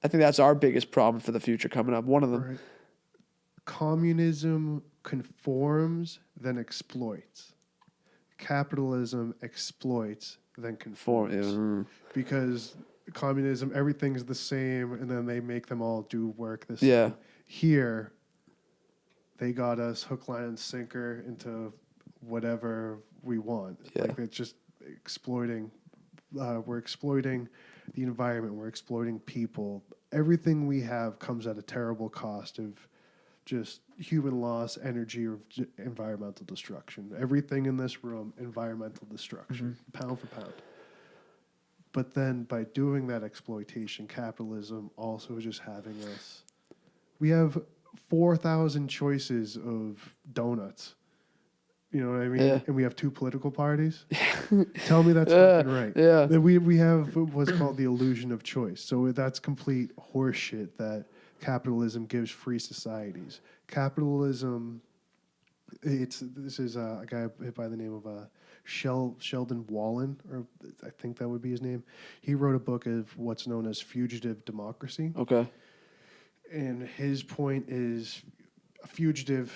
I think that's our biggest problem for the future coming up. One of them. Right. Communism conforms, then exploits. Capitalism exploits, then conforms. Because communism, everything's the same, and then they make them all do work the same. Yeah. Here, they got us hook, line, and sinker into whatever we want. Yeah. Like it's just exploiting. We're exploiting the environment. We're exploiting people. Everything we have comes at a terrible cost of just human loss, energy, or environmental destruction. Everything in this room, environmental destruction, pound for pound. But then by doing that exploitation, capitalism also is just having us. We have 4,000 choices of donuts. You know what I mean? Yeah. And we have 2 political parties. Tell me that's fucking right. Yeah. That we have what's called the illusion of choice. So that's complete horseshit that capitalism gives free societies. Capitalism, this is a guy by the name of Sheldon Wallen, or I think that would be his name. He wrote a book of what's known as fugitive democracy. Okay. And his point is a fugitive,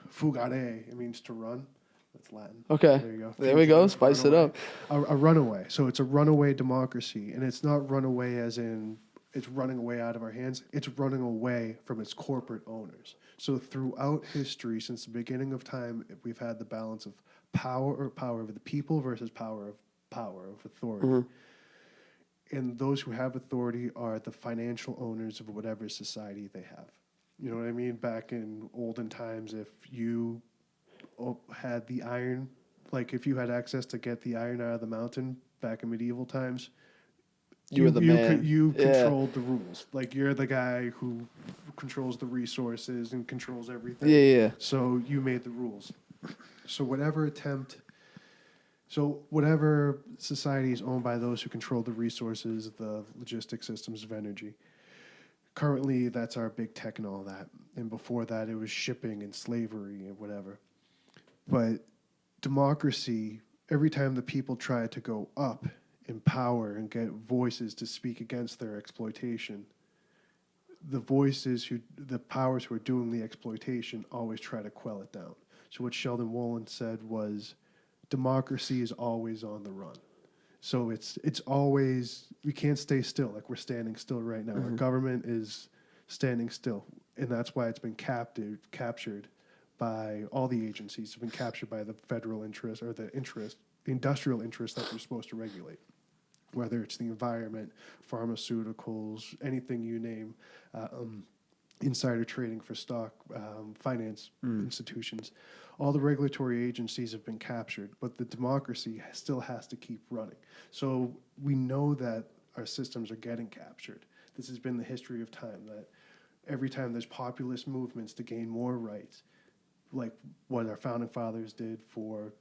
fugare, it means to run. That's Latin. Okay. There you go. There we go. Spice it up. A runaway. So it's a runaway democracy. And it's not runaway as in it's running away out of our hands. It's running away from its corporate owners. So throughout history, since the beginning of time, we've had the balance of power of the people versus power of authority. And those who have authority are the financial owners of whatever society they have. You know what I mean? Back in olden times, if you had the iron, like if you had access to get the iron out of the mountain back in medieval times, You were the man. You controlled the rules. Like you're the guy who controls the resources and controls everything. Yeah. So you made the rules. So whatever society is owned by those who control the resources, the logistic systems of energy. Currently, that's our big tech and all that. And before that, it was shipping and slavery and whatever. But democracy, every time the people try to go up in power and get voices to speak against their exploitation, the powers who are doing the exploitation always try to quell it down. So what Sheldon Wallen said was, democracy is always on the run. So it's always, we can't stay still, like we're standing still right now. Our government is standing still, and that's why it's been captured by all the agencies. It's been captured by the federal interest or the industrial interest that they're supposed to regulate. Whether it's the environment, pharmaceuticals, anything you name, insider trading for stock, finance institutions. All the regulatory agencies have been captured, but the democracy still has to keep running. So we know that our systems are getting captured. This has been the history of time, that every time there's populist movements to gain more rights, like what our founding fathers did for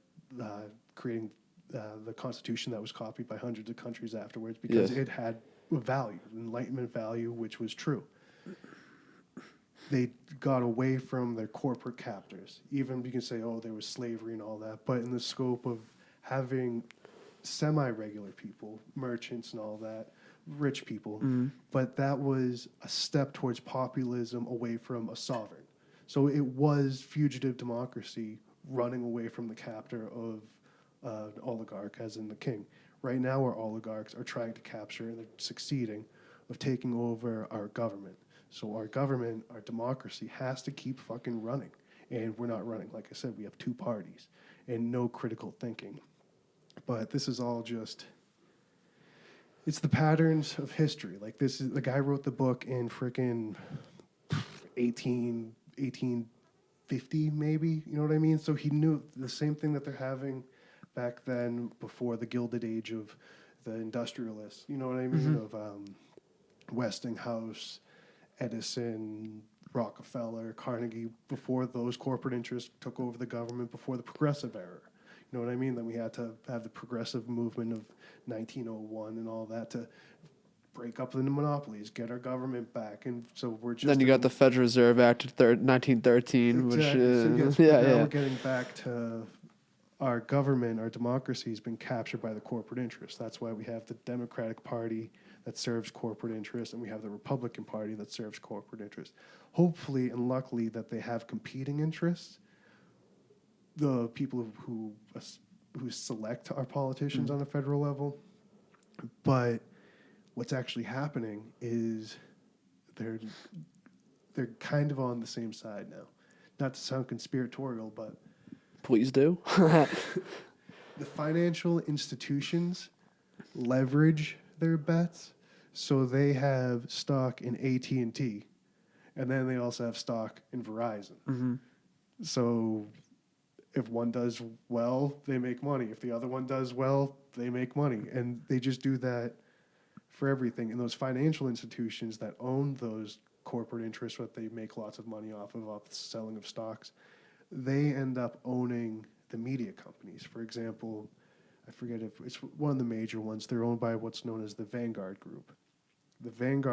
creating the Constitution that was copied by hundreds of countries afterwards, because it had value, Enlightenment value, which was true. They got away from their corporate captors. Even you can say, oh, there was slavery and all that, but in the scope of having semi-regular people, merchants and all that, rich people, but that was a step towards populism away from a sovereign. So it was fugitive democracy running away from the captor of an oligarch, as in the king. Right now, our oligarchs are trying to capture, and they're succeeding, of taking over our government. So our government, our democracy, has to keep fucking running. And we're not running. Like I said, we have 2 parties and no critical thinking. But this is all just, it's the patterns of history. Like this is, the guy wrote the book in frickin' 1850 maybe, you know what I mean? So he knew the same thing that they're having back then before the Gilded Age of the industrialists, you know what I mean? Of Westinghouse, Edison, Rockefeller, Carnegie, before those corporate interests took over the government, before the progressive era. You know what I mean? Then we had to have the progressive movement of 1901 and all that to break up the monopolies, get our government back. And so we're just... Then you got the Federal Reserve Act of 1913, exactly. which So now we're getting back to our government, our democracy has been captured by the corporate interests. That's why we have the Democratic Party, that serves corporate interests, and we have the Republican Party that serves corporate interests. Hopefully and luckily that they have competing interests. The people who select our politicians on a federal level, but what's actually happening is they're kind of on the same side now. Not to sound conspiratorial, but Please do. the financial institutions leverage their bets, so they have stock in AT&T, and then they also have stock in Verizon. Mm-hmm. So if one does well, they make money. If the other one does well, they make money. And they just do that for everything. And those financial institutions that own those corporate interests, what they make lots of money off the selling of stocks, they end up owning the media companies. For example, I forget if it's one of the major ones. They're owned by what's known as the Vanguard Group. The Vanguard